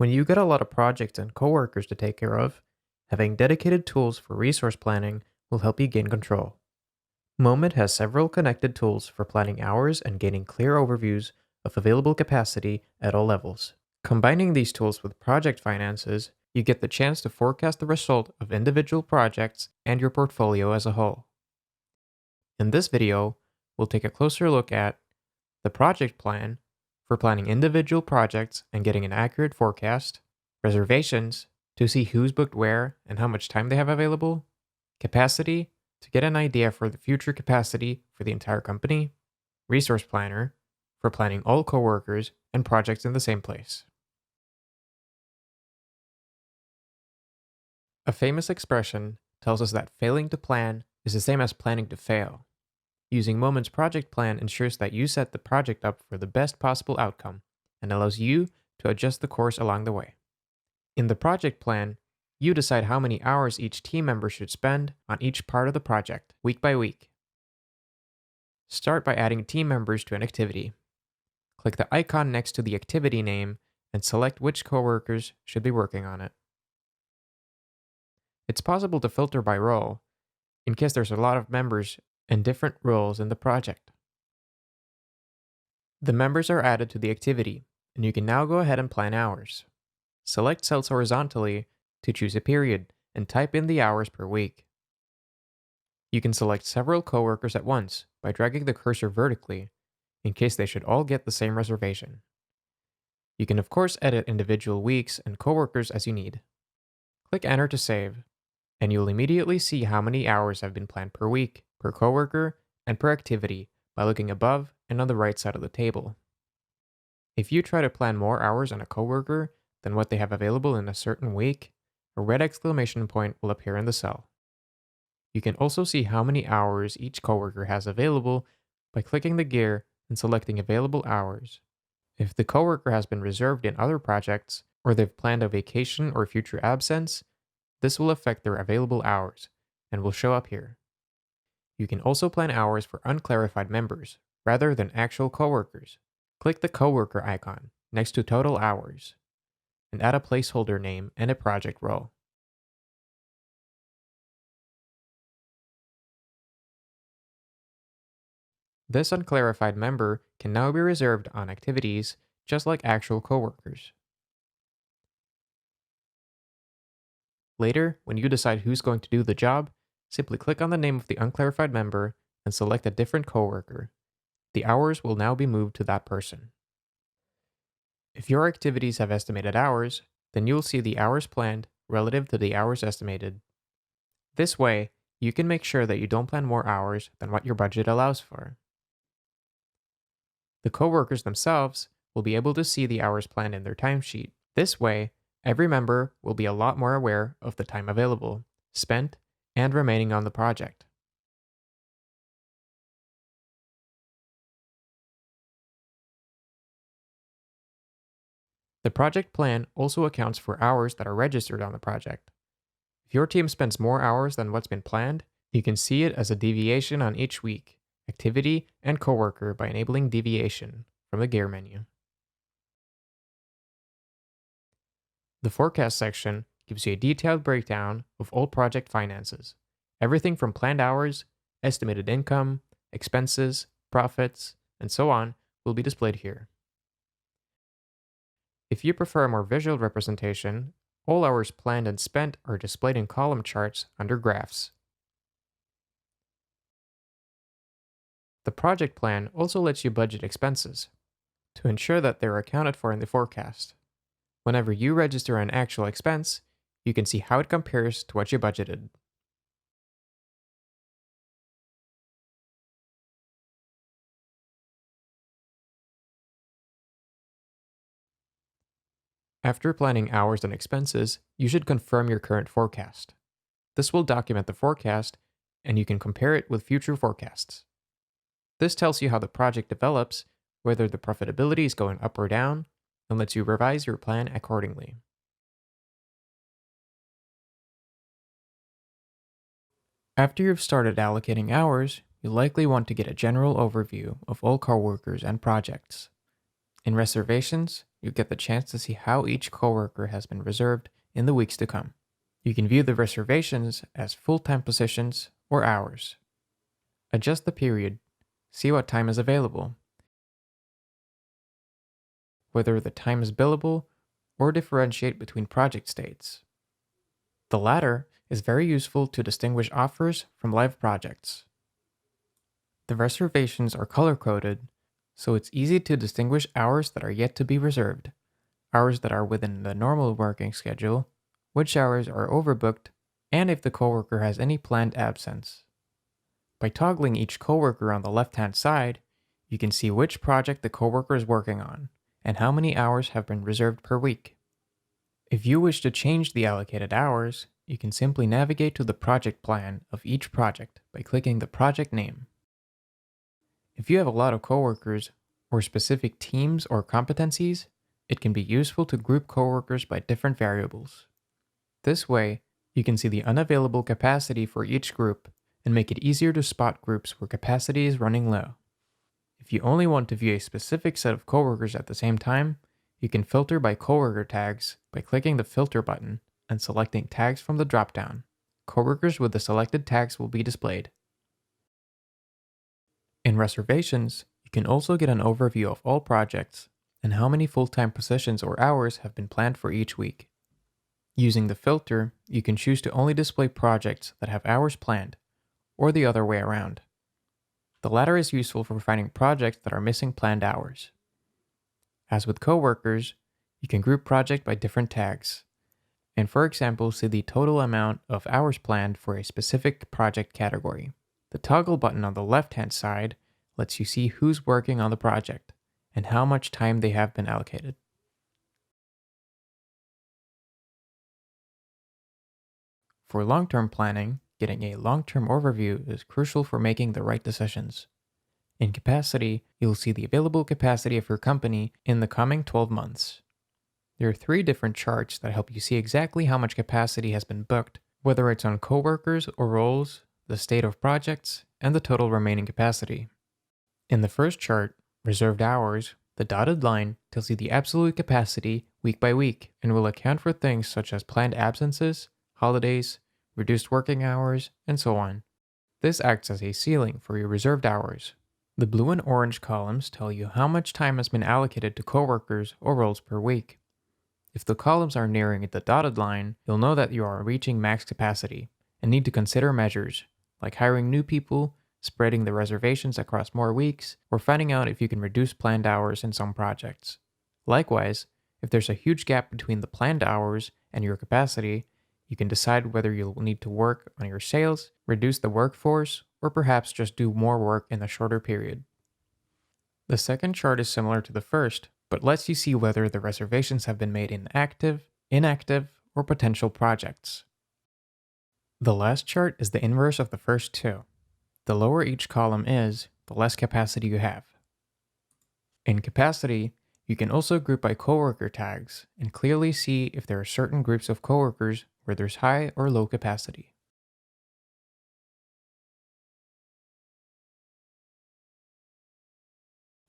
When you get a lot of projects and coworkers to take care of, having dedicated tools for resource planning will help you gain control. Moment has several connected tools for planning hours and gaining clear overviews of available capacity at all levels. Combining these tools with project finances, you get the chance to forecast the result of individual projects and your portfolio as a whole. In this video, we'll take a closer look at the project plan for planning individual projects and getting an accurate forecast, reservations to see who's booked where and how much time they have available, capacity to get an idea for the future capacity for the entire company, resource planner for planning all coworkers and projects in the same place. A famous expression tells us that failing to plan is the same as planning to fail. Using Moment's project plan ensures that you set the project up for the best possible outcome and allows you to adjust the course along the way. In the project plan, you decide how many hours each team member should spend on each part of the project, week by week. Start by adding team members to an activity. Click the icon next to the activity name and select which coworkers should be working on it. It's possible to filter by role, in case there's a lot of members and different roles in the project. The members are added to the activity, and you can now go ahead and plan hours. Select cells horizontally to choose a period and type in the hours per week. You can select several coworkers at once by dragging the cursor vertically, in case they should all get the same reservation. You can of course edit individual weeks and coworkers as you need. Click Enter to save, and you'll immediately see how many hours have been planned per week, per coworker, and per activity by looking above and on the right side of the table. If you try to plan more hours on a coworker than what they have available in a certain week, a red exclamation point will appear in the cell. You can also see how many hours each coworker has available by clicking the gear and selecting available hours. If the coworker has been reserved in other projects, or they've planned a vacation or future absence, this will affect their available hours and will show up here. You can also plan hours for unclarified members rather than actual coworkers. Click the coworker icon next to total hours and add a placeholder name and a project role. This unclarified member can now be reserved on activities just like actual coworkers. Later, when you decide who's going to do the job, simply click on the name of the unclarified member and select a different coworker. The hours will now be moved to that person. If your activities have estimated hours, then you'll see the hours planned relative to the hours estimated. This way, you can make sure that you don't plan more hours than what your budget allows for. The coworkers themselves will be able to see the hours planned in their timesheet. This way, every member will be a lot more aware of the time available, spent, and remaining on the project. The project plan also accounts for hours that are registered on the project. If your team spends more hours than what's been planned, you can see it as a deviation on each week, activity, and coworker by enabling deviation from the gear menu. The forecast section gives you a detailed breakdown of all project finances. Everything from planned hours, estimated income, expenses, profits, and so on will be displayed here. If you prefer a more visual representation, all hours planned and spent are displayed in column charts under Graphs. The project plan also lets you budget expenses to ensure that they're accounted for in the forecast. Whenever you register an actual expense, you can see how it compares to what you budgeted. After planning hours and expenses, you should confirm your current forecast. This will document the forecast, and you can compare it with future forecasts. This tells you how the project develops, whether the profitability is going up or down, and lets you revise your plan accordingly. After you've started allocating hours, you'll likely want to get a general overview of all coworkers and projects. In Reservations, you get the chance to see how each coworker has been reserved in the weeks to come. You can view the reservations as full-time positions or hours. Adjust the period, see what time is available, whether the time is billable, or differentiate between project states. The latter is very useful to distinguish offers from live projects. The reservations are color-coded, so it's easy to distinguish hours that are yet to be reserved, hours that are within the normal working schedule, which hours are overbooked, and if the coworker has any planned absence. By toggling each coworker on the left-hand side, you can see which project the coworker is working on, and how many hours have been reserved per week. If you wish to change the allocated hours, you can simply navigate to the project plan of each project by clicking the project name. If you have a lot of coworkers or specific teams or competencies, it can be useful to group coworkers by different variables. This way, you can see the unavailable capacity for each group and make it easier to spot groups where capacity is running low. If you only want to view a specific set of coworkers at the same time, you can filter by coworker tags by clicking the filter button and selecting tags from the dropdown. Coworkers with the selected tags will be displayed. In reservations, you can also get an overview of all projects and how many full-time positions or hours have been planned for each week. Using the filter, you can choose to only display projects that have hours planned, or the other way around. The latter is useful for finding projects that are missing planned hours. As with coworkers, you can group project by different tags, and for example, see the total amount of hours planned for a specific project category. The toggle button on the left-hand side lets you see who's working on the project and how much time they have been allocated. For long-term planning, getting a long-term overview is crucial for making the right decisions. In capacity, you'll see the available capacity of your company in the coming 12 months. There are 3 different charts that help you see exactly how much capacity has been booked, whether it's on coworkers or roles, the state of projects, and the total remaining capacity. In the first chart, reserved hours, the dotted line tells you the absolute capacity week by week and will account for things such as planned absences, holidays, reduced working hours, and so on. This acts as a ceiling for your reserved hours. The blue and orange columns tell you how much time has been allocated to coworkers or roles per week. If the columns are nearing the dotted line, you'll know that you are reaching max capacity and need to consider measures like hiring new people, spreading the reservations across more weeks, or finding out if you can reduce planned hours in some projects. Likewise, if there's a huge gap between the planned hours and your capacity, you can decide whether you'll need to work on your sales, reduce the workforce, or perhaps just do more work in a shorter period. The second chart is similar to the first, but lets you see whether the reservations have been made in active, inactive, or potential projects. The last chart is the inverse of the first 2. The lower each column is, the less capacity you have. In capacity, you can also group by coworker tags and clearly see if there are certain groups of coworkers where there's high or low capacity.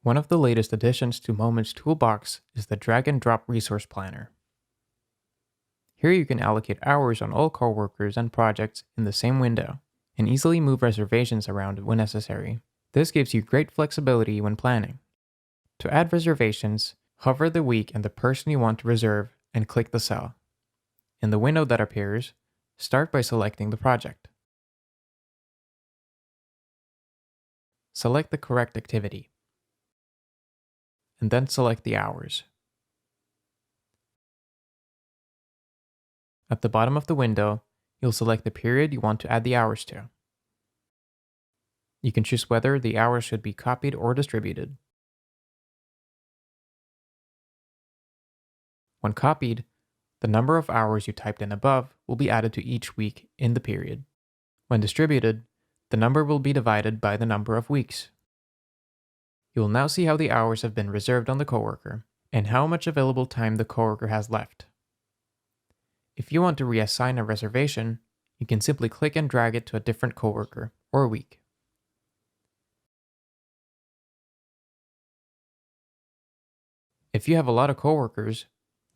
One of the latest additions to Moment's toolbox is the drag and drop resource planner. Here you can allocate hours on all coworkers and projects in the same window, and easily move reservations around when necessary. This gives you great flexibility when planning. To add reservations, hover the week and the person you want to reserve and click the cell. In the window that appears, start by selecting the project. Select the correct activity, and then select the hours. At the bottom of the window, you'll select the period you want to add the hours to. You can choose whether the hours should be copied or distributed. When copied, the number of hours you typed in above will be added to each week in the period. When distributed, the number will be divided by the number of weeks. You will now see how the hours have been reserved on the coworker, and how much available time the coworker has left. If you want to reassign a reservation, you can simply click and drag it to a different coworker or week. If you have a lot of coworkers,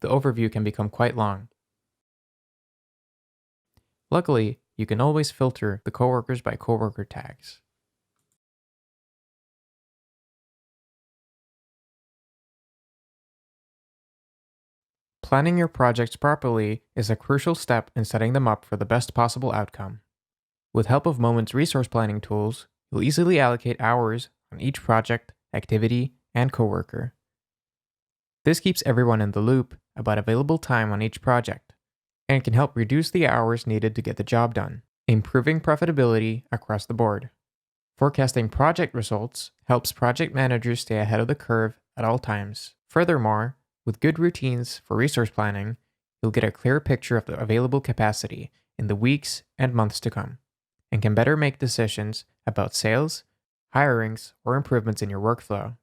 the overview can become quite long. Luckily, you can always filter the coworkers by coworker tags. Planning your projects properly is a crucial step in setting them up for the best possible outcome. With help of Moment's resource planning tools, you'll easily allocate hours on each project, activity, and coworker. This keeps everyone in the loop about available time on each project, and can help reduce the hours needed to get the job done, improving profitability across the board. Forecasting project results helps project managers stay ahead of the curve at all times. Furthermore, with good routines for resource planning, you'll get a clear picture of the available capacity in the weeks and months to come, and can better make decisions about sales, hirings, or improvements in your workflow.